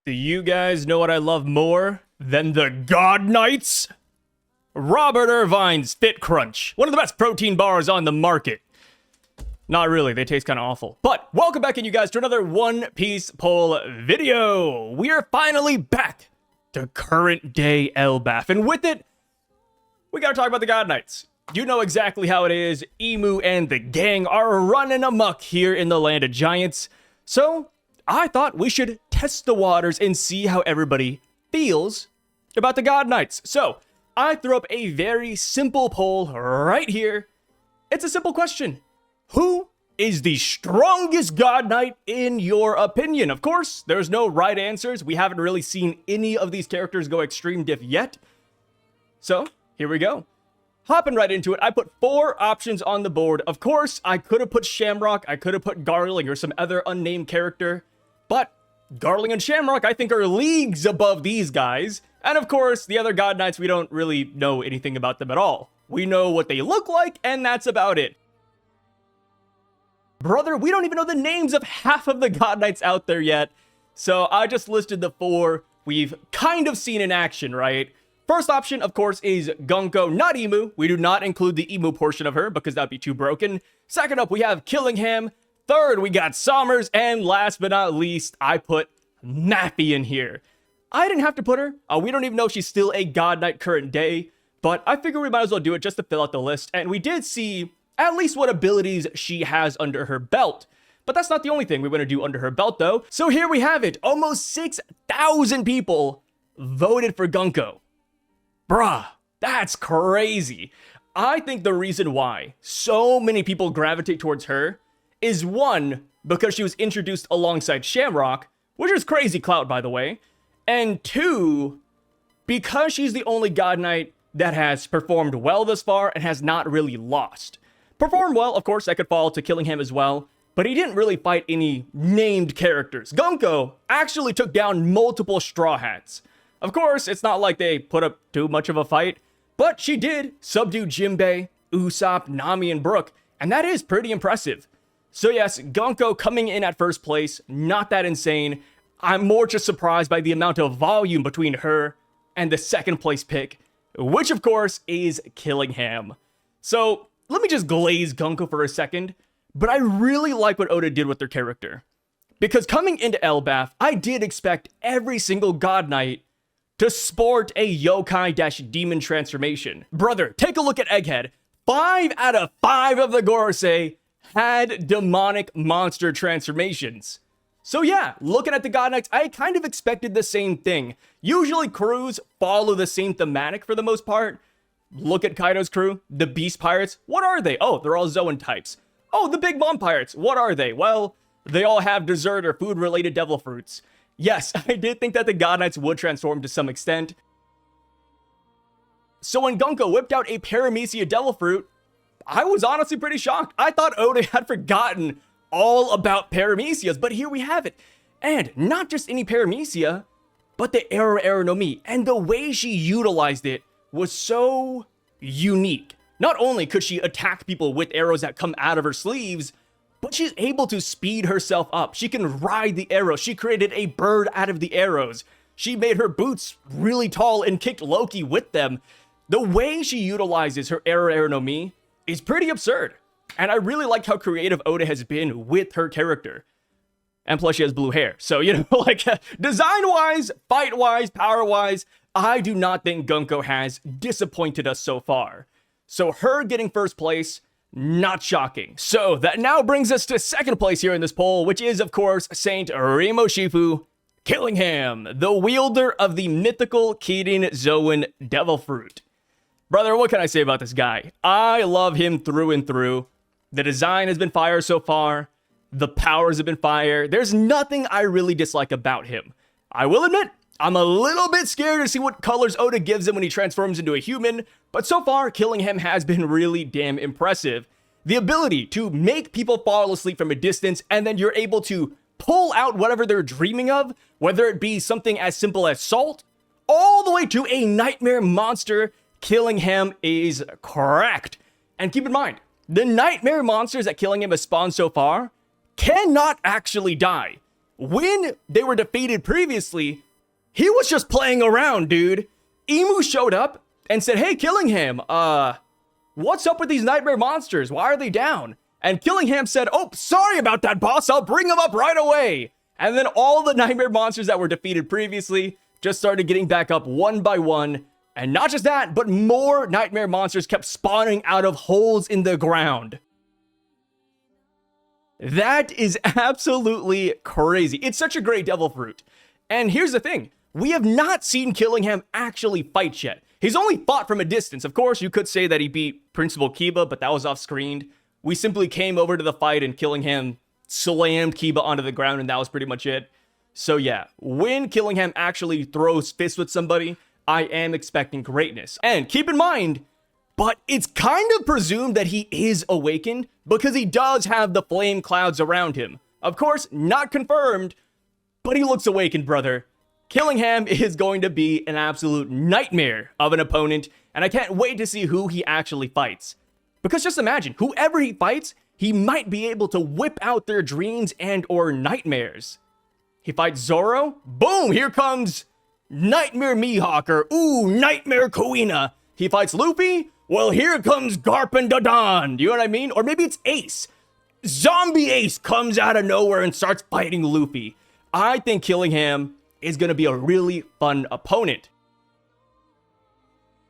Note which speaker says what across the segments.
Speaker 1: Do you guys know what I love more than the God Knights? Robert Irvine's Fit Crunch, one of the best protein bars on the market. Not really, they taste kind of awful. But welcome back in, you guys, to another One Piece poll video. We are finally back to current day Elbath, and with it, we gotta talk about the God Knights. You know exactly how it is. Emu and the gang are running amok here in the land of giants. So I thought we should test the waters and see how everybody feels about the God Knights. So I threw up a very simple poll right here. It's a simple question. Who is the strongest God Knight in your opinion? Of course, there's no right answers. We haven't really seen any of these characters go extreme diff yet. So here we go. Hopping right into it, I put 4 options on the board. Of course, I could have put Shamrock, I could have put Garling or some other unnamed character, but Garling and Shamrock, I think, are leagues above these guys. And of course, the other God Knights, we don't really know anything about them at all. We know what they look like, and that's about it. Brother, we don't even know the names of half of the God Knights out there yet. So I just listed the 4 we've kind of seen in action, right? First option, of course, is Gunko, not Emu. We do not include the Emu portion of her because that'd be too broken. Second up, we have Killingham. Third, we got Smers. And last but not least, I put Mafi in here. I didn't have to put her. We don't even know if she's still a God Knight current day, but I figure we might as well do it just to fill out the list. And we did see at least what abilities she has under her belt. But that's not the only thing we want to do under her belt, though. So here we have it. Almost 6,000 people voted for Gunko. Bruh, that's crazy. I think the reason why so many people gravitate towards her is 1, because she was introduced alongside Shamrock, which is crazy clout, by the way, and 2, because she's the only God Knight that has performed well thus far and has not really lost. Performed well, of course, that could fall to Killingham as well, but he didn't really fight any named characters. Gunko actually took down multiple Straw Hats. Of course, it's not like they put up too much of a fight, but she did subdue Jinbei, Usopp, Nami, and Brook, and that is pretty impressive. So yes, Gunko coming in at first place, not that insane. I'm more just surprised by the amount of volume between her and the second place pick, which of course is Killingham. So let me just glaze Gunko for a second, but I really like what Oda did with their character. Because coming into Elbath, I did expect every single God Knight to sport a yokai-demon transformation. Brother, take a look at Egghead. 5 out of 5 of the Gorosei had demonic monster transformations. So yeah, looking at the God Knights, I kind of expected the same thing. Usually crews follow the same thematic for the most part. Look at Kaido's crew, the Beast Pirates. What are they? Oh, they're all Zoan types. Oh, the Big Mom Pirates. What are they? Well, they all have dessert or food-related devil fruits. Yes, I did think that the God Knights would transform to some extent. So when Gunko whipped out a Paramecia Devil Fruit, I was honestly pretty shocked. I thought Oda had forgotten all about Paramecias, but here we have it. And not just any Paramecia, but the Arrow no Mi. And the way she utilized it was so unique. Not only could she attack people with arrows that come out of her sleeves, but she's able to speed herself up. She can ride the arrows. She created a bird out of the arrows. She made her boots really tall and kicked Loki with them. The way she utilizes her Arrow no Mi is pretty absurd. And I really like how creative Oda has been with her character. And plus she has blue hair. So, you know, like design-wise, fight-wise, power-wise, I do not think Gunko has disappointed us so far. So her getting first place, not shocking. So that now brings us to second place here in this poll, which is, of course, Saint Remo Shifu Killingham, the wielder of the mythical Kirin Zoan Devil Fruit. Brother, what can I say about this guy? I love him through and through. The design has been fire so far. The powers have been fire. There's nothing I really dislike about him. I will admit, I'm a little bit scared to see what colors Oda gives him when he transforms into a human, but so far, Killingham has been really damn impressive. The ability to make people fall asleep from a distance, and then you're able to pull out whatever they're dreaming of, whether it be something as simple as salt, all the way to a nightmare monster, Killingham is correct. And keep in mind, the nightmare monsters that Killingham has spawned so far cannot actually die. when they were defeated previously, he was just playing around, dude. Imu showed up and said, hey, Killingham, what's up with these nightmare monsters? Why are they down? And Killingham said, oh, sorry about that, boss. I'll bring them up right away. And then all the nightmare monsters that were defeated previously just started getting back up one by one. And not just that, but more nightmare monsters kept spawning out of holes in the ground. That is absolutely crazy. It's such a great devil fruit. And here's the thing. We have not seen Killingham actually fight yet. He's only fought from a distance. Of course, you could say that he beat Principal Kiba, but that was off-screened. We simply came over to the fight and Killingham slammed Kiba onto the ground, and that was pretty much it. So yeah, when Killingham actually throws fists with somebody, I am expecting greatness. And keep in mind, but it's kind of presumed that he is awakened because he does have the flame clouds around him. Of course, not confirmed, but he looks awakened, brother. Killingham is going to be an absolute nightmare of an opponent, and I can't wait to see who he actually fights. Because just imagine, whoever he fights, he might be able to whip out their dreams and or nightmares. He fights Zoro, boom, here comes Nightmare Mihawk, or ooh, Nightmare Kuina. He fights Luffy, well, here comes Garpin Dadan, do you know what I mean? Or maybe it's Ace. Zombie Ace comes out of nowhere and starts fighting Luffy. I think Killingham is going to be a really fun opponent.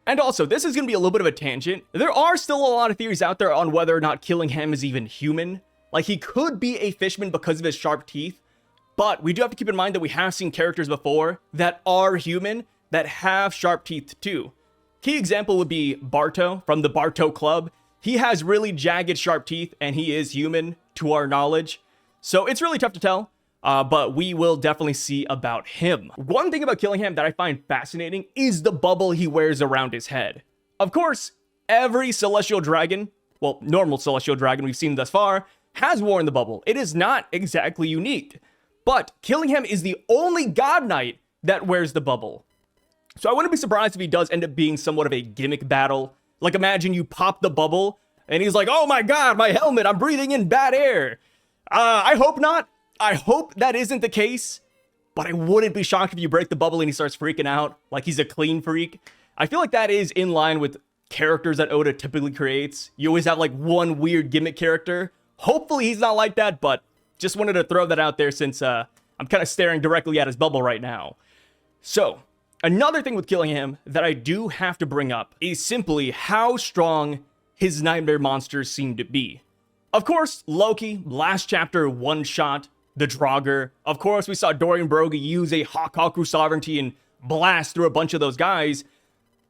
Speaker 1: And also, this is going to be a little bit of a tangent. There are still a lot of theories out there on whether or not Killingham is even human. Like, he could be a fishman because of his sharp teeth, but we do have to keep in mind that we have seen characters before that are human that have sharp teeth too. Key example would be Barto from the Barto Club. He has really jagged, sharp teeth, and he is human to our knowledge. So it's really tough to tell. But we will definitely see about him. One thing about Killingham that I find fascinating is the bubble he wears around his head. Of course, every celestial dragon, well, normal celestial dragon we've seen thus far, has worn the bubble. It is not exactly unique. But Killingham is the only God Knight that wears the bubble. So I wouldn't be surprised if he does end up being somewhat of a gimmick battle. Like, imagine you pop the bubble, and he's like, oh my god, my helmet, I'm breathing in bad air. I hope not. I hope that isn't the case, but I wouldn't be shocked if you break the bubble and he starts freaking out like he's a clean freak. I feel like that is in line with characters that Oda typically creates. You always have like one weird gimmick character. Hopefully he's not like that, but just wanted to throw that out there since I'm kind of staring directly at his bubble right now. So, another thing with Killingham that I do have to bring up is simply how strong his nightmare monsters seem to be. Of course, Loki, last chapter, one-shot the Draugr. Of course, we saw Dorian Brogy use a Hakaku sovereignty and blast through a bunch of those guys.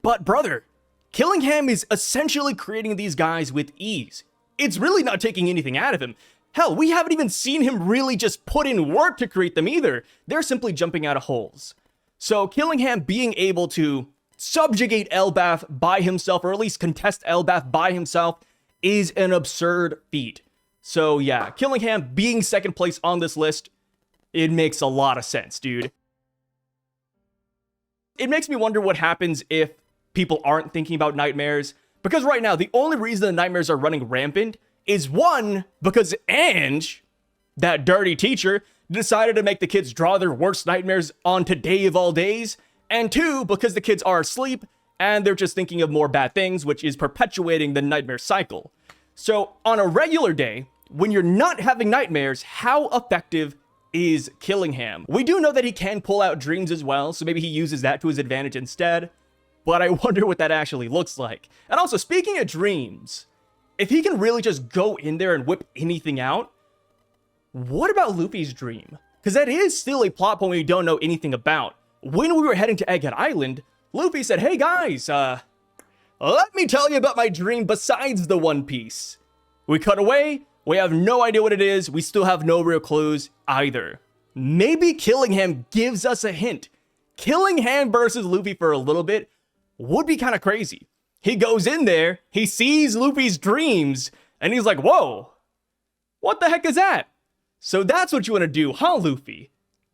Speaker 1: But brother, Killingham is essentially creating these guys with ease. It's really not taking anything out of him. Hell, we haven't even seen him really just put in work to create them either. They're simply jumping out of holes. So Killingham being able to subjugate Elbath by himself, or at least contest Elbath by himself, is an absurd feat. So yeah, Killingham being second place on this list, it makes a lot of sense, dude. It makes me wonder what happens if people aren't thinking about nightmares, because right now, the only reason the nightmares are running rampant is one, because Ange, that dirty teacher, decided to make the kids draw their worst nightmares on today of all days, and two, because the kids are asleep, and they're just thinking of more bad things, which is perpetuating the nightmare cycle. So, on a regular day, when you're not having nightmares, how effective is Killingham? We do know that he can pull out dreams as well, so maybe he uses that to his advantage instead, but I wonder what that actually looks like. And also, speaking of dreams, if he can really just go in there and whip anything out, what about Luffy's dream? Because that is still a plot point we don't know anything about. When we were heading to Egghead Island, Luffy said, hey guys, let me tell you about my dream besides the One Piece. We cut away, we have no idea what it is, we still have no real clues either. Maybe Killingham gives us a hint. Killingham versus Luffy for a little bit would be kind of crazy. He goes in there, he sees Luffy's dreams, and he's like, whoa, what the heck is that? So that's what you want to do, huh, Luffy?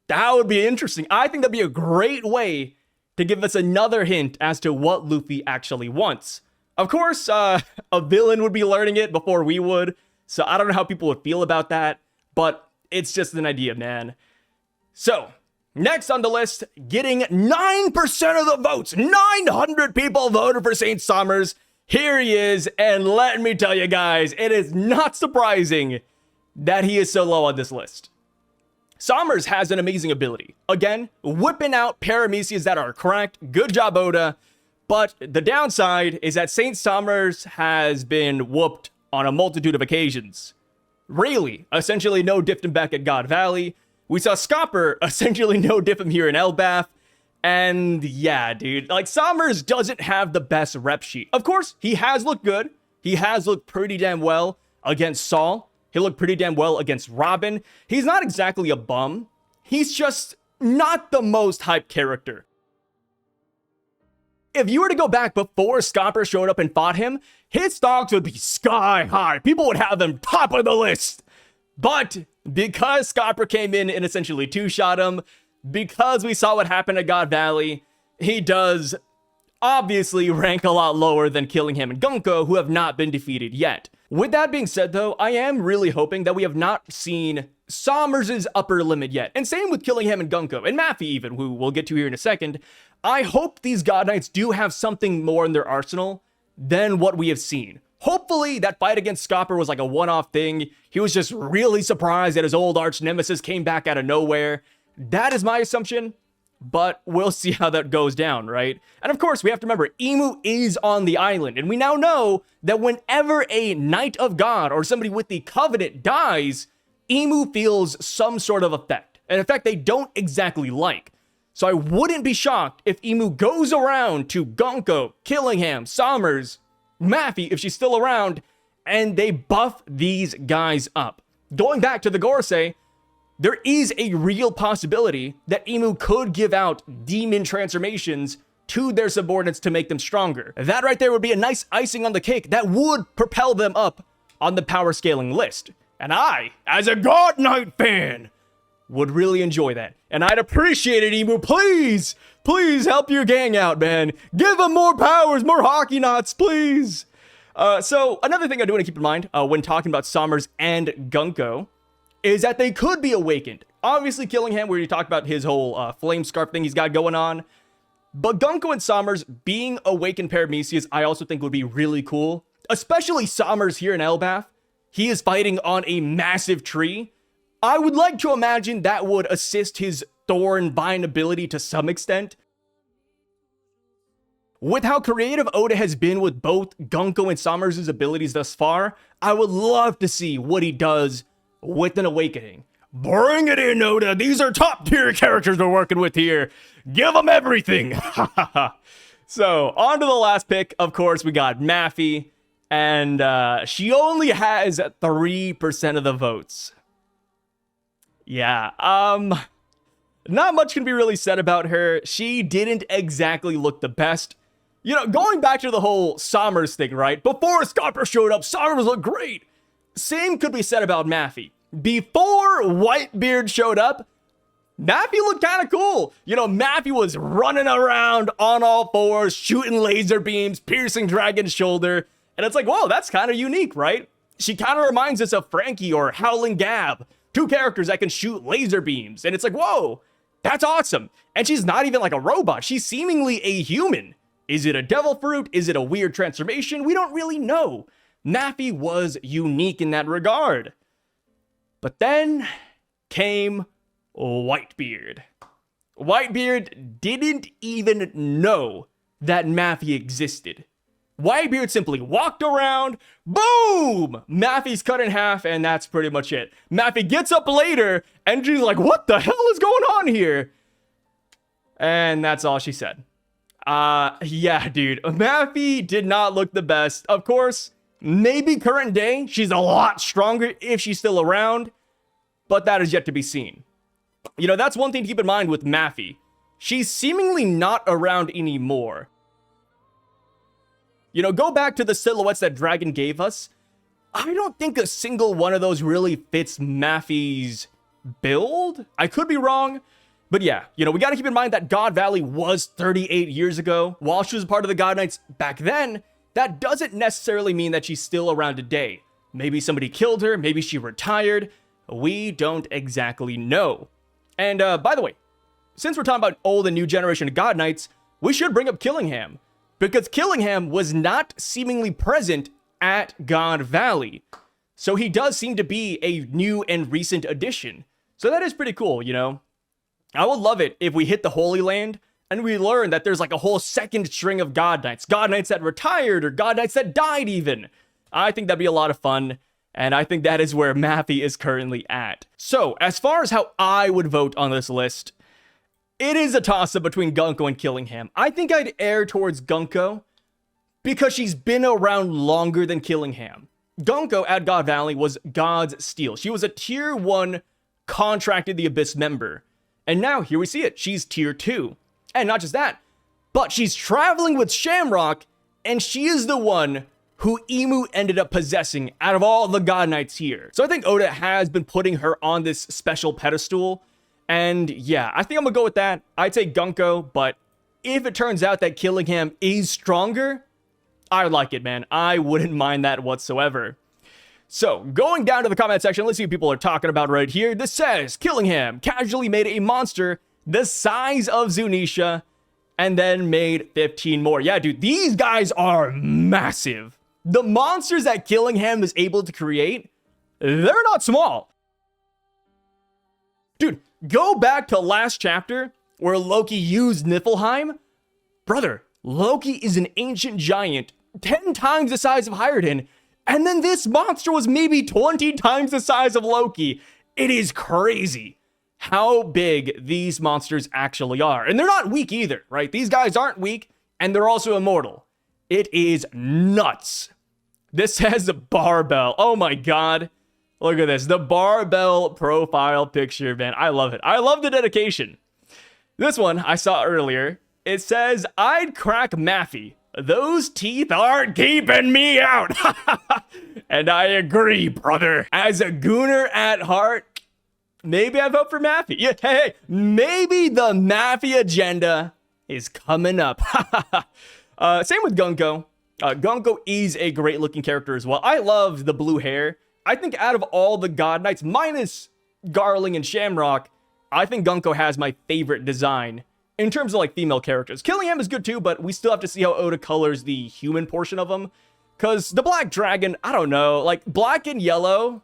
Speaker 1: That would be interesting. I think that'd be a great way to give us another hint as to what Luffy actually wants. Of course, a villain would be learning it before we would, so I don't know how people would feel about that, but it's just an idea, man. So, next on the list, getting 9% of the votes. 900 people voted for St. Smers. Here he is, and let me tell you guys, it is not surprising that he is so low on this list. Smers has an amazing ability. Again, whipping out paramecias that are cracked. Good job, Oda. But the downside is that St. Smers has been whooped on a multitude of occasions. Really, essentially no diff him back at God Valley. We saw Scopper essentially no diff him here in Elbath. And yeah, dude, like Smers doesn't have the best rep sheet. Of course, he has looked good. He has looked pretty damn well against Saul. He looked pretty damn well against Robin. He's not exactly a bum. He's just not the most hyped character. If you were to go back before Scopper showed up and fought him, his stocks would be sky high. People would have him top of the list. But because Scopper came in and essentially two-shot him, because we saw what happened at God Valley, he does obviously rank a lot lower than Killingham and Gunko, who have not been defeated yet. With that being said, though, I am really hoping that we have not seen Smers' upper limit yet. And same with Killingham and Gunko, and Mafi even, who we'll get to here in a second. I hope these God Knights do have something more in their arsenal than what we have seen. Hopefully, that fight against Scopper was like a one-off thing. He was just really surprised that his old arch nemesis came back out of nowhere. That is my assumption, but we'll see how that goes down, right? And of course, we have to remember, Imu is on the island, and we now know that whenever a Knight of God or somebody with the Covenant dies, Imu feels some sort of effect, an effect they don't exactly like. So I wouldn't be shocked if Imu goes around to Gunko, Killingham, Smers, Mafi, if she's still around, and they buff these guys up. Going back to the Gorsei, there is a real possibility that Imu could give out demon transformations to their subordinates to make them stronger. That right there would be a nice icing on the cake that would propel them up on the power scaling list. And I, as a God Knight fan, would really enjoy that. And I'd appreciate it, Imu. Please, please help your gang out, man. Give them more powers, more hockey knots, please. So another thing I do want to keep in mind when talking about Smers and Gunko is that they could be awakened. Obviously, Killingham, where you talk about his whole flame scarf thing he's got going on. But Gunko and Smers being awakened paramecias, I also think would be really cool. Especially Smers here in Elbath. He is fighting on a massive tree. I would like to imagine that would assist his Thorn Vine ability to some extent. With how creative Oda has been with both Gunko and Smers' abilities thus far, I would love to see what he does with an awakening. Bring it in, Oda. These are top tier characters we're working with here. Give them everything. So, on to the last pick. Of course, we got Mafi. And she only has 3% of the votes. Yeah, not much can be really said about her. She didn't exactly look the best. You know, going back to the whole Smers thing, right? Before Scopper showed up, Smers looked great. Same could be said about Mafi. Before Whitebeard showed up, Mafi looked kind of cool. You know, Mafi was running around on all fours, shooting laser beams, piercing Dragon's shoulder. And it's like, whoa, that's kind of unique, right? She kind of reminds us of Frankie or Howling Gab. Two characters that can shoot laser beams. And it's like, whoa, that's awesome. And she's not even like a robot. She's seemingly a human. Is it a devil fruit? Is it a weird transformation? We don't really know. Mafi was unique in that regard. But then came Whitebeard. Whitebeard didn't even know that Mafi existed. Whitebeard simply walked around, boom! Mafi's cut in half, and that's pretty much it. Mafi gets up later, and she's like, what the hell is going on here? And that's all she said. Yeah, dude. Mafi did not look the best. Of course, maybe current day, she's a lot stronger if she's still around, but that is yet to be seen. You know, that's one thing to keep in mind with Mafi. She's seemingly not around anymore. You know, go back to the silhouettes that Dragon gave us. I don't think a single one of those really fits Mafi's build. I could be wrong. But yeah, you know, we got to keep in mind that God Valley was 38 years ago. While she was part of the God Knights back then, that doesn't necessarily mean that she's still around today. Maybe somebody killed her. Maybe she retired. We don't exactly know. And by the way, since we're talking about old and new generation of God Knights, we should bring up Killingham, because Killingham was not seemingly present at God Valley. So he does seem to be a new and recent addition. So that is pretty cool, you know? I would love it if we hit the Holy Land and we learn that there's like a whole second string of God Knights that retired or God Knights that died even. I think that'd be a lot of fun. And I think that is where Mafi is currently at. So as far as how I would vote on this list, it is a toss-up between Gunko and Killingham. I think I'd err towards Gunko because she's been around longer than Killingham. Gunko at God Valley was God's Steel. She was a tier 1 contracted the Abyss member. And now here we see it. She's tier 2. And not just that, but she's traveling with Shamrock, and she is the one who Imu ended up possessing out of all the God Knights here. So I think Oda has been putting her on this special pedestal. And yeah, I think I'm gonna go with that. I'd say Gunko, but if it turns out that Killingham is stronger, I like it, man. I wouldn't mind that whatsoever. So, going down to the comment section, let's see what people are talking about right here. This says, Killingham casually made a monster the size of Zunisha and then made 15 more. Yeah, dude, these guys are massive. The monsters that Killingham is able to create, they're not small. Dude, go back to last chapter where Loki used Niflheim. Brother, Loki is an ancient giant, 10 times the size of Hyrden, and then this monster was maybe 20 times the size of Loki. It is crazy how big these monsters actually are. And they're not weak either, right? These guys aren't weak, and they're also immortal. It is nuts. This has a barbell. Oh my god. Look at this. The barbell profile picture, man. I love it. I love the dedication. This one I saw earlier. It says, I'd crack Mafi. Those teeth aren't keeping me out. And I agree, brother. As a gooner at heart, maybe I vote for Mafi. Yeah, hey, maybe the Mafi agenda is coming up. Same with Gunko. Gunko is a great looking character as well. I love the blue hair. I think out of all the God Knights, minus Garling and Shamrock, I think Gunko has my favorite design in terms of like female characters. Killingham is good too, but we still have to see how Oda colors the human portion of them. Because the Black Dragon, I don't know, like black and yellow.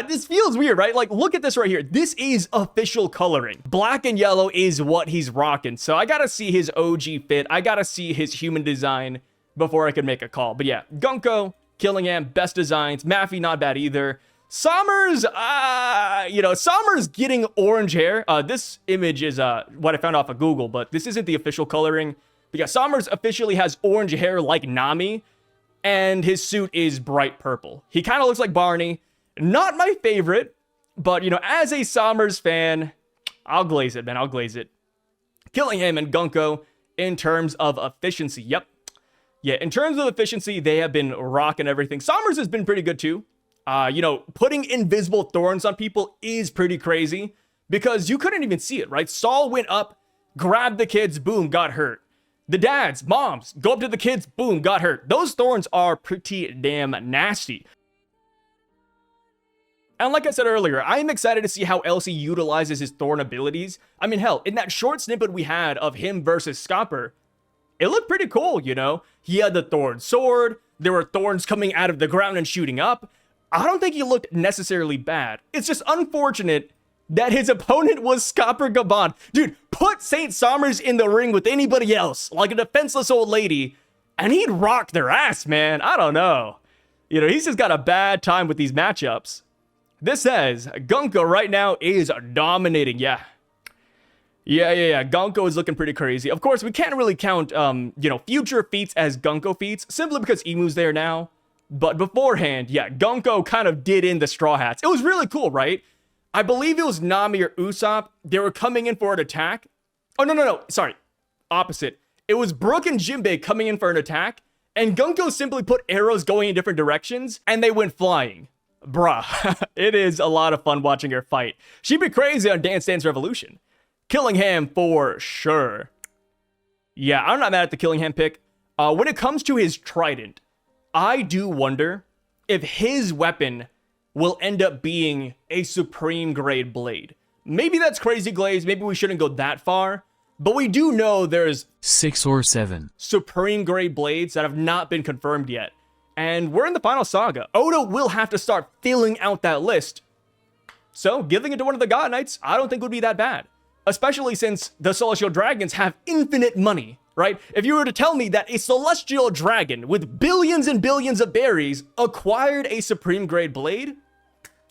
Speaker 1: This feels weird, right? Like, look at this right here. This is official coloring. Black and yellow is what he's rocking. So I gotta see his OG fit. I gotta see his human design before I can make a call. But yeah, Gunko, Killingham, best designs. Mafi, not bad either. Smers, Smers getting orange hair. This image is what I found off of Google, but this isn't the official coloring. But yeah, Smers officially has orange hair like Nami, and his suit is bright purple. He kind of looks like Barney. Not my favorite, but, as a Smers fan, I'll glaze it, man. I'll glaze it. Killingham and Gunko in terms of efficiency. Yep. Yeah, in terms of efficiency, they have been rocking everything. Smers has been pretty good too. Putting invisible thorns on people is pretty crazy because you couldn't even see it, right? Saul went up, grabbed the kids, boom, got hurt. The dads, moms, go up to the kids, boom, got hurt. Those thorns are pretty damn nasty. And like I said earlier, I'm excited to see how else he utilizes his thorn abilities. I mean, hell, in that short snippet we had of him versus Scopper, it looked pretty cool, He had the thorn sword. There were thorns coming out of the ground and shooting up. I don't think he looked necessarily bad. It's just unfortunate that his opponent was Scopper Gabon. Dude, put Saint Somers in the ring with anybody else, like a defenseless old lady, and he'd rock their ass, man. I don't know. He's just got a bad time with these matchups. This says, Gunko right now is dominating. Yeah. Gunko is looking pretty crazy. Of course, we can't really count, future feats as Gunko feats, simply because Imu's there now. But beforehand, yeah, Gunko kind of did in the Straw Hats. It was really cool, right? I believe it was Nami or Usopp. They were coming in for an attack. Oh, no. Sorry. Opposite. It was Brook and Jinbei coming in for an attack, and Gunko simply put arrows going in different directions, and they went flying. Bruh, it is a lot of fun watching her fight. She'd be crazy on Dance Dance Revolution. Killingham for sure. Yeah, I'm not mad at the Killingham pick. When it comes to his trident, I do wonder if his weapon will end up being a supreme grade blade. Maybe that's crazy glaze. Maybe we shouldn't go that far. But we do know there's
Speaker 2: 6 or 7
Speaker 1: supreme grade blades that have not been confirmed yet. And we're in the final saga. Oda will have to start filling out that list. So giving it to one of the God Knights, I don't think would be that bad. Especially since the Celestial Dragons have infinite money, right? If you were to tell me that a Celestial Dragon with billions and billions of berries acquired a supreme grade blade,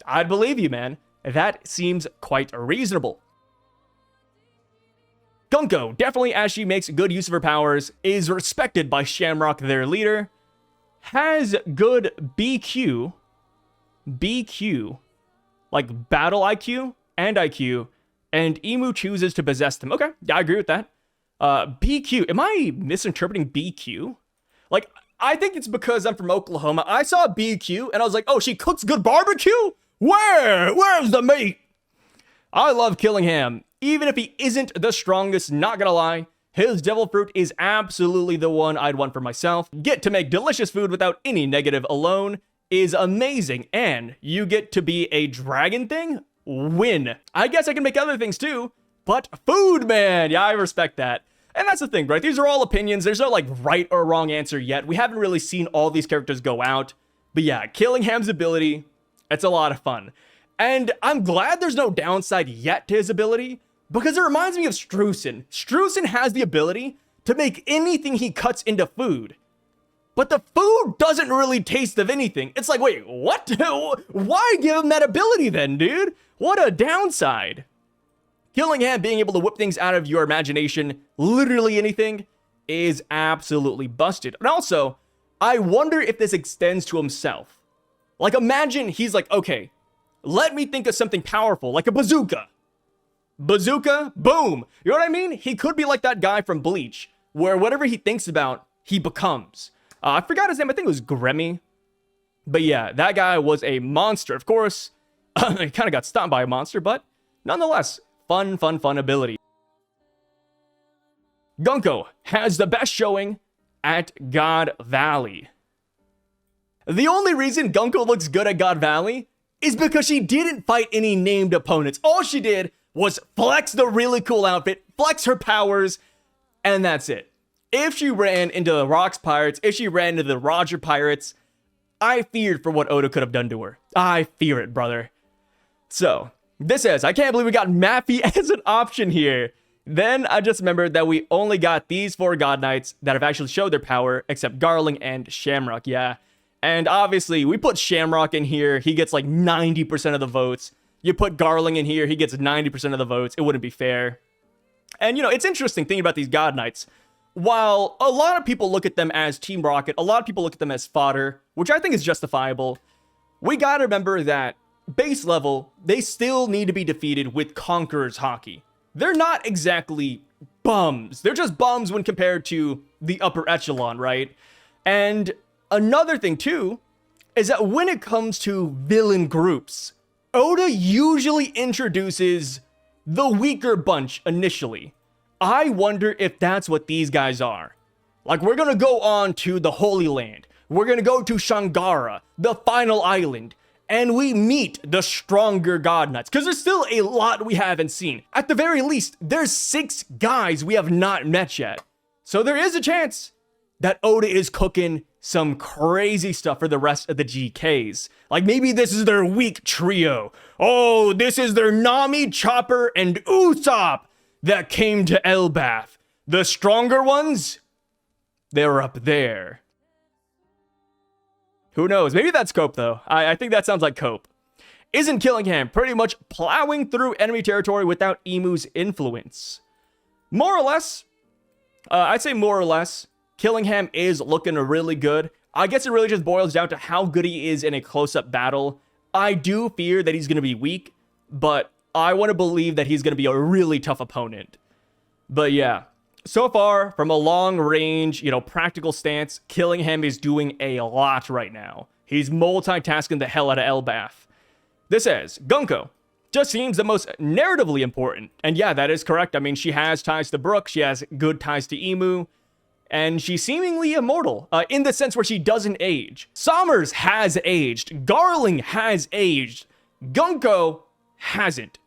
Speaker 1: I'd believe you, man. That seems quite reasonable. Gunko, definitely as she makes good use of her powers, is respected by Shamrock, their leader, has good BQ, like battle IQ and IQ, and Imu chooses to possess them. Okay, yeah, I agree with that. BQ, am I misinterpreting BQ? Like, I think it's because I'm from Oklahoma. I saw BQ and I was like, oh, she cooks good barbecue? Where's the meat? I love Killingham. Even if he isn't the strongest, not gonna lie, his devil fruit is absolutely the one I'd want for myself. Get to make delicious food without any negative alone is amazing, and you get to be a dragon thing? Win. I guess I can make other things too, but food, man. Yeah, I respect that. And that's the thing, right? These are all opinions. There's no like right or wrong answer yet. We haven't really seen all these characters go out. But yeah, Killingham's ability, it's a lot of fun. And I'm glad there's no downside yet to his ability, because it reminds me of Streusen. Streusen has the ability to make anything he cuts into food. But the food doesn't really taste of anything. It's like, wait, what? Why give him that ability then, dude? What a downside. Killingham being able to whip things out of your imagination, literally anything, is absolutely busted. And also, I wonder if this extends to himself. Like, imagine he's like, okay, let me think of something powerful, like a bazooka. Bazooka, boom. You know what I mean? He could be like that guy from Bleach, where whatever he thinks about, he becomes. I forgot his name. I think it was Gremmy. But yeah, that guy was a monster. Of course, he kind of got stomped by a monster, but nonetheless, fun ability. Gunko has the best showing at God Valley. The only reason Gunko looks good at God Valley is because she didn't fight any named opponents. All she did was flex the really cool outfit, flex her powers, and that's it. If she ran into the Rocks Pirates, if she ran into the Roger Pirates, I feared for what Oda could have done to her. I fear it, brother. So, this is, I can't believe we got Mafi as an option here. Then I just remembered that we only got these 4 God Knights that have actually showed their power, except Garling and Shamrock, yeah. And obviously, we put Shamrock in here, he gets like 90% of the votes. You put Garling in here, he gets 90% of the votes. It wouldn't be fair. And, you know, it's interesting thinking about these God Knights. While a lot of people look at them as Team Rocket, a lot of people look at them as fodder, which I think is justifiable, we gotta remember that base level, they still need to be defeated with Conqueror's Hockey. They're not exactly bums. They're just bums when compared to the upper echelon, right? And another thing, too, is that when it comes to villain groups, Oda usually introduces the weaker bunch initially. I wonder if that's what these guys are. Like, we're gonna go on to the Holy Land. We're gonna go to Shangara, the final island, and we meet the stronger God Knights, because there's still a lot we haven't seen. At the very least, there's 6 guys we have not met yet. So there is a chance that Oda is cooking some crazy stuff for the rest of the GKs. Like, maybe this is their weak trio. Oh, this is their Nami, Chopper, and Usopp that came to Elbath. The stronger ones, they're up there. Who knows? Maybe that's Cope, though. I think that sounds like Cope. Isn't Killingham pretty much plowing through enemy territory without Imu's influence? More or less. I'd say more or less. Killingham is looking really good. I guess it really just boils down to how good he is in a close-up battle. I do fear that he's going to be weak, but I want to believe that he's going to be a really tough opponent. But yeah, so far, from a long-range, practical stance, Killingham is doing a lot right now. He's multitasking the hell out of Elbath. This is Gunko. Just seems the most narratively important. And yeah, that is correct. I mean, she has ties to Brook. She has good ties to Imu. And she's seemingly immortal, in the sense where she doesn't age. Smers has aged. Garling has aged. Gunko hasn't.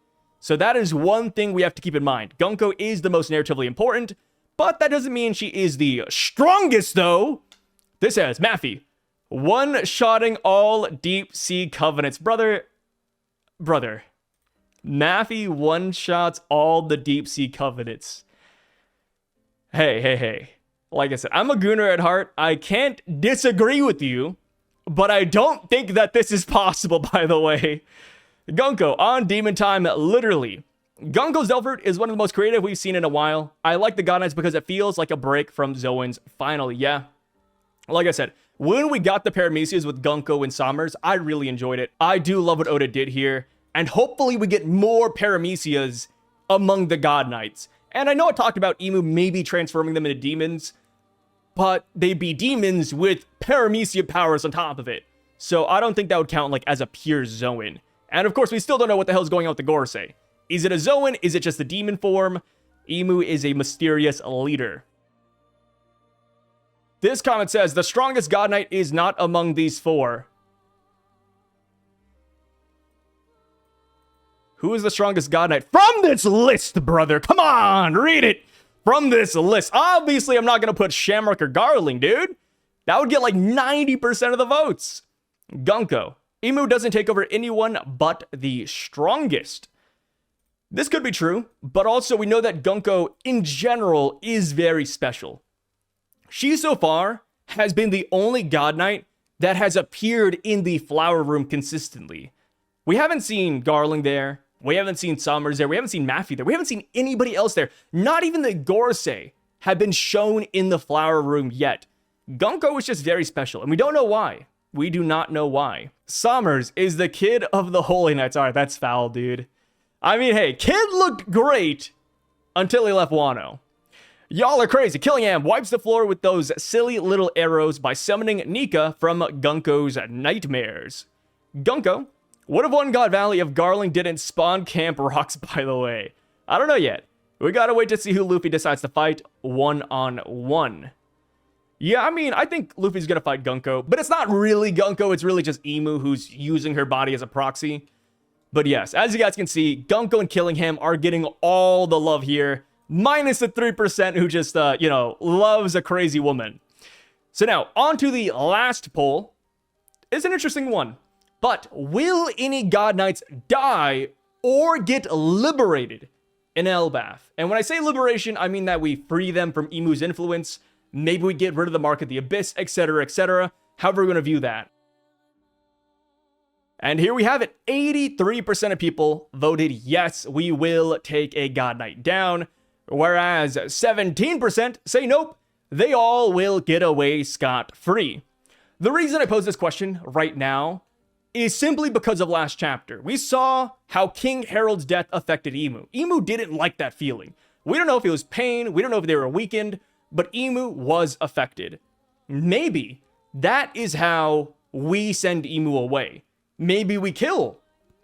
Speaker 1: So that is one thing we have to keep in mind. Gunko is the most narratively important, but that doesn't mean she is the strongest, though. This has Mafi. One-shotting all deep sea covenants. Brother. Mafi one-shots all the deep sea covenants. Hey. Like I said, I'm a gooner at heart. I can't disagree with you, but I don't think that this is possible, by the way. Gunko on Demon Time, literally. Gunko's Zelford is one of the most creative we've seen in a while. I like the God Knights because it feels like a break from Zoan's finally. Yeah. Like I said, when we got the Paramecias with Gunko and Smers, I really enjoyed it. I do love what Oda did here. And hopefully we get more Paramecias among the God Knights. And I know I talked about Imu maybe transforming them into demons, but they'd be demons with Paramecia powers on top of it. So I don't think that would count like as a pure Zoan. And of course, we still don't know what the hell is going on with the Gorosei. Is it a Zoan? Is it just a demon form? Imu is a mysterious leader. This comment says, the strongest God Knight is not among these four. Who is the strongest God Knight? From this list, brother. Come on, read it. From this list. Obviously, I'm not going to put Shamrock or Garling, dude. That would get like 90% of the votes. Gunko. Imu doesn't take over anyone but the strongest. This could be true, but also we know that Gunko in general is very special. She so far has been the only God Knight that has appeared in the Flower Room consistently. We haven't seen Garling there. We haven't seen Smers there. We haven't seen Mafi there. We haven't seen anybody else there. Not even the Gorosei have been shown in the Flower Room yet. Gunko is just very special, and we don't know why. We do not know why. Smers is the kid of the Holy Knights. All right, that's foul, dude. I mean, hey, kid looked great until he left Wano. Y'all are crazy. Killingham wipes the floor with those silly little arrows by summoning Nika from Gunko's nightmares. Gunko would have won God Valley if Garling didn't spawn Camp Rocks, by the way. I don't know yet. We gotta wait to see who Luffy decides to fight one-on-one. Yeah, I mean, I think Luffy's gonna fight Gunko, but it's not really Gunko, it's really just Imu who's using her body as a proxy. But yes, as you guys can see, Gunko and Killingham are getting all the love here, minus the 3% who just, loves a crazy woman. So now, on to the last poll. It's an interesting one. But will any God Knights die or get liberated in Elbath? And when I say liberation, I mean that we free them from Imu's influence. Maybe we get rid of the Mark of the Abyss, etc., etc. However we're going to view that. And here we have it. 83% of people voted yes, we will take a God Knight down. Whereas 17% say nope, they all will get away scot-free. The reason I pose this question right now is simply because of last chapter. We saw how King Harold's death affected Imu. Imu didn't like that feeling. We don't know if it was pain, we don't know if they were weakened, but Imu was affected. Maybe that is how we send Imu away. Maybe we kill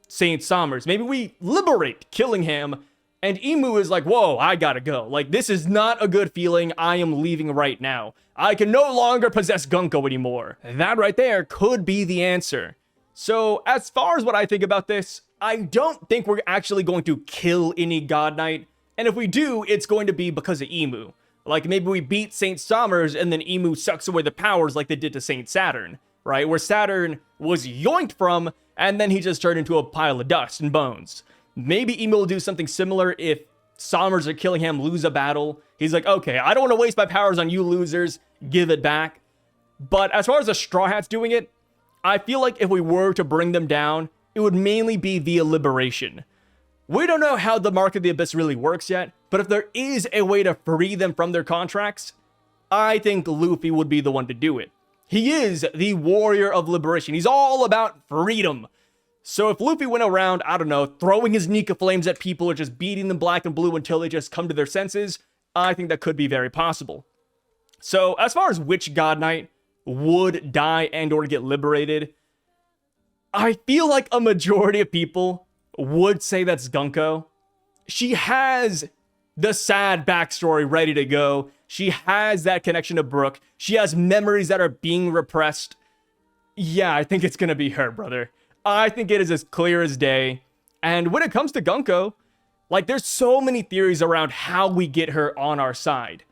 Speaker 1: Saint Smers. Maybe we liberate Killingham, and Imu is like, whoa, I gotta go. Like, this is not a good feeling. I am leaving right now. I can no longer possess Gunko anymore. That right there could be the answer. So, as far as what I think about this, I don't think we're actually going to kill any God Knight. And if we do, it's going to be because of Imu. Like, maybe we beat Saint Smers and then Imu sucks away the powers like they did to Saint Saturn, right? Where Saturn was yoinked from, and then he just turned into a pile of dust and bones. Maybe Imu will do something similar if Smers or Killingham lose a battle. He's like, okay, I don't want to waste my powers on you losers. Give it back. But as far as the Straw Hats doing it, I feel like if we were to bring them down, it would mainly be via liberation. We don't know how the Mark of the Abyss really works yet, but if there is a way to free them from their contracts, I think Luffy would be the one to do it. He is the warrior of liberation. He's all about freedom. So if Luffy went around, I don't know, throwing his Nika flames at people or just beating them black and blue until they just come to their senses, I think that could be very possible. So as far as which God Knight would die and or get liberated, I feel like a majority of people would say that's Gunko. She has the sad backstory ready to go. She has that connection to Brook. She has memories that are being repressed. Yeah, I think it's gonna be her, brother. I think it is as clear as day. And when it comes to Gunko, Like, there's so many theories around how we get her on our side.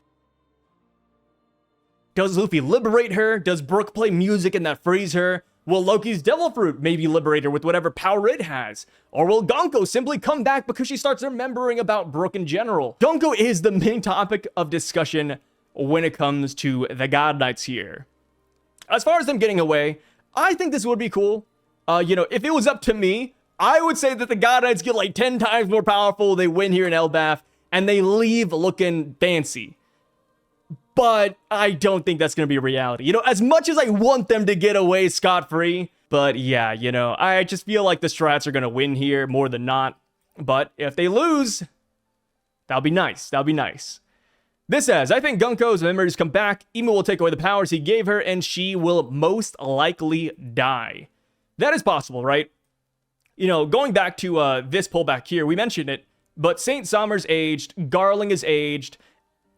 Speaker 1: Does Luffy liberate her? Does Brook play music and that frees her? Will Loki's Devil Fruit maybe liberate her with whatever power it has? Or will Gunko simply come back because she starts remembering about Brook in general? Gunko is the main topic of discussion when it comes to the God Knights here. As far as them getting away, I think this would be cool. If it was up to me, I would say that the God Knights get like 10 times more powerful. They win here in Elbath and they leave looking fancy. But I don't think that's going to be a reality. As much as I want them to get away scot-free, but yeah, I just feel like the Strats are going to win here more than not. But if they lose, that'll be nice. That'll be nice. This says, I think Gunko's memories come back. Imu will take away the powers he gave her, and she will most likely die. That is possible, right? Going back to this pullback here, we mentioned it, but Saint Sommer's aged, Garling is aged,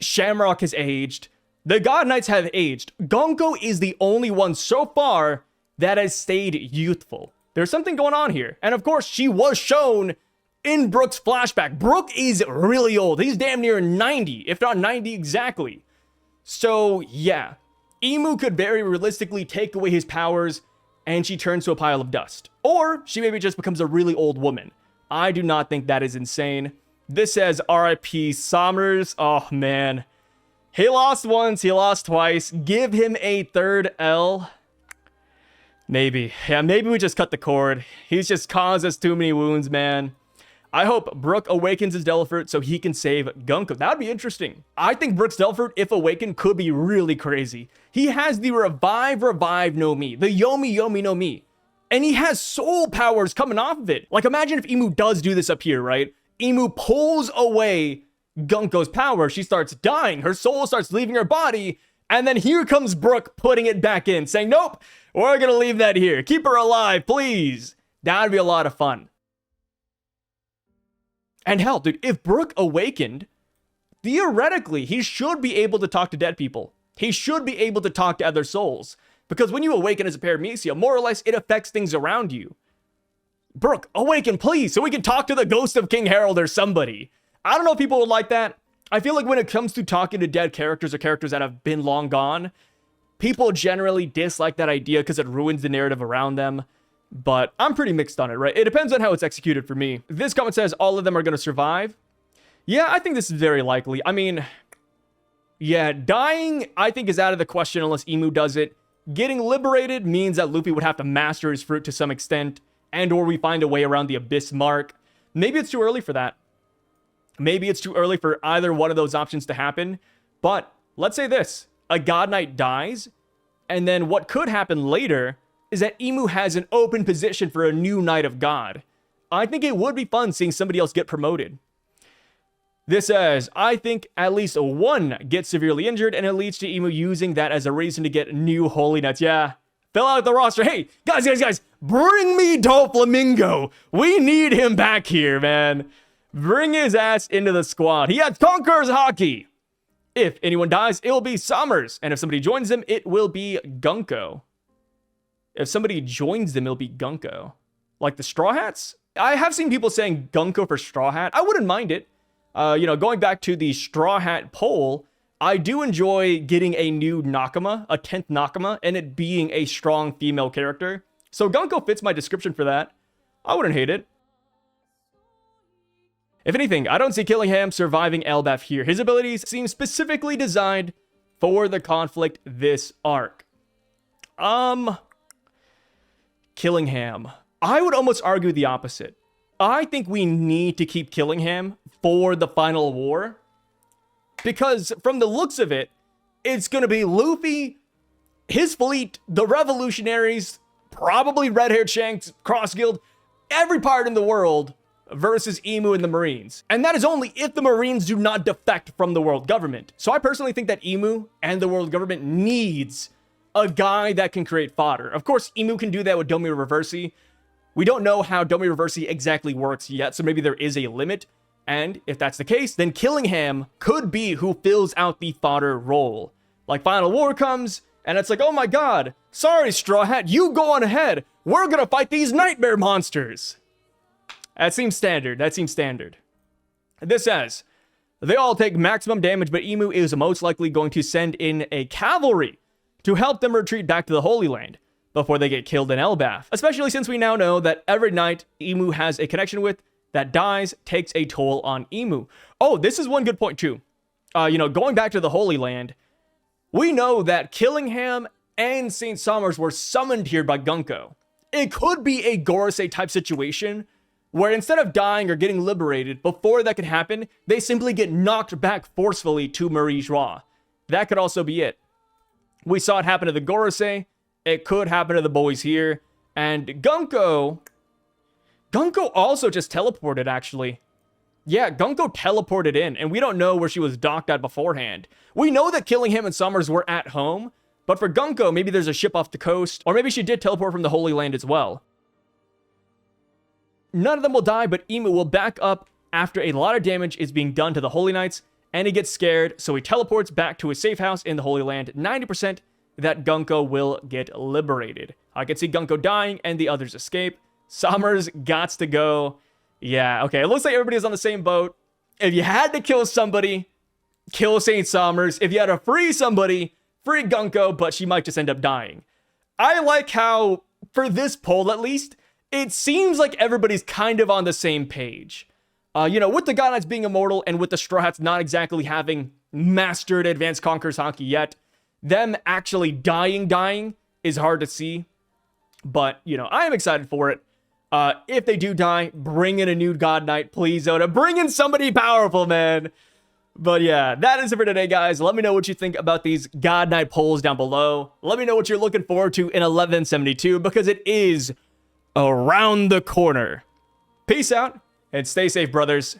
Speaker 1: Shamrock has aged. The God Knights have aged. Gunko is the only one so far that has stayed youthful. There's something going on here. And of course, she was shown in Brook's flashback. Brook is really old. He's damn near 90, if not 90 exactly. So yeah, Imu could very realistically take away his powers and she turns to a pile of dust. Or she maybe just becomes a really old woman. I do not think that is insane. This says RIP Smers. Oh, man. He lost once. He lost twice. Give him a third L. Maybe. Yeah, maybe we just cut the cord. He's just caused us too many wounds, man. I hope Brook awakens his Devil Fruit so he can save Gunko. That would be interesting. I think Brook's Devil Fruit, if awakened, could be really crazy. He has the Revive no Mi. The Yomi no Mi. And he has soul powers coming off of it. Like, imagine if Imu does do this up here, right? Imu pulls away Gunko's power. She starts dying. Her soul starts leaving her body. And then here comes Brook putting it back in, saying, nope, we're going to leave that here. Keep her alive, please. That would be a lot of fun. And hell, dude, if Brook awakened, theoretically, he should be able to talk to dead people. He should be able to talk to other souls. Because when you awaken as a paramecia, more or less, it affects things around you. Brook, awaken, please, so we can talk to the ghost of King Harold or somebody. I don't know if people would like that. I feel like when it comes to talking to dead characters or characters that have been long gone, people generally dislike that idea because it ruins the narrative around them. But I'm pretty mixed on it, right? It depends on how it's executed for me. This comment says all of them are going to survive. Yeah, I think this is very likely. I mean, yeah, dying, I think, is out of the question unless Imu does it. Getting liberated means that Luffy would have to master his fruit to some extent, and or we find a way around the Abyss mark. Maybe it's too early for that. Maybe it's too early for either one of those options to happen. But let's say this. A God Knight dies, and then what could happen later is that Imu has an open position for a new Knight of God. I think it would be fun seeing somebody else get promoted. This says, I think at least one gets severely injured, and it leads to Imu using that as a reason to get new Holy Knights. Yeah, fill out the roster. Hey, guys, bring me Doflamingo. We need him back here, man. Bring his ass into the squad. He has Conqueror's Hockey. If anyone dies, it will be Somers. And if somebody joins them, it will be Gunko. If somebody joins them, it'll be Gunko. Like the Straw Hats? I have seen people saying Gunko for Straw Hat. I wouldn't mind it. Going back to the Straw Hat poll, I do enjoy getting a new Nakama, a 10th Nakama, and it being a strong female character. So Gunko fits my description for that. I wouldn't hate it. If anything, I don't see Killingham surviving Elbaph here. His abilities seem specifically designed for the conflict this arc. Killingham. I would almost argue the opposite. I think we need to keep Killingham for the final war. Because from the looks of it, it's going to be Luffy, his fleet, the revolutionaries, probably Red-Haired Shanks, Cross Guild, every part in the world versus Imu and the Marines. And that is only if the Marines do not defect from the world government. So I personally think that Imu and the world government needs a guy that can create fodder. Of course, Imu can do that with Domi Reversi. We don't know how Domi Reversi exactly works yet, so maybe there is a limit. And if that's the case, then Killingham could be who fills out the fodder role. Like Final War comes, and it's like, oh my god, sorry Straw Hat, you go on ahead. We're gonna fight these nightmare monsters. That seems standard. This says, they all take maximum damage, but Imu is most likely going to send in a cavalry to help them retreat back to the Holy Land before they get killed in Elbath. Especially since we now know that every knight Imu has a connection with that dies takes a toll on Imu. Oh, this is one good point too. Going back to the Holy Land, we know that Killingham and St. Smers were summoned here by Gunko. It could be a Gorosei type situation where instead of dying or getting liberated, before that could happen, they simply get knocked back forcefully to IMU'S Royal. That could also be it. We saw it happen to the Gorosei. It could happen to the boys here. And Gunko also just teleported, actually. Yeah, Gunko teleported in, and we don't know where she was docked at beforehand. We know that Killingham and Smers were at home, but for Gunko, maybe there's a ship off the coast, or maybe she did teleport from the Holy Land as well. None of them will die, but Imu will back up after a lot of damage is being done to the Holy Knights, and he gets scared, so he teleports back to his safe house in the Holy Land. 90% that Gunko will get liberated. I can see Gunko dying, and the others escape. Smers gots to go. Yeah, okay, it looks like everybody is on the same boat. If you had to kill somebody, kill St. Smers. If you had to free somebody, free Gunko, but she might just end up dying. I like how, for this poll at least, it seems like everybody's kind of on the same page. With the God Knights being immortal and with the Straw Hats not exactly having mastered Advanced Conquerors Hockey yet, them actually dying is hard to see. But, I am excited for it. If they do die, bring in a new God Knight, please, Oda. Bring in somebody powerful, man. But yeah, that is it for today, guys. Let me know what you think about these God Knight polls down below. Let me know what you're looking forward to in 1172, because it is around the corner. Peace out, and stay safe, brothers.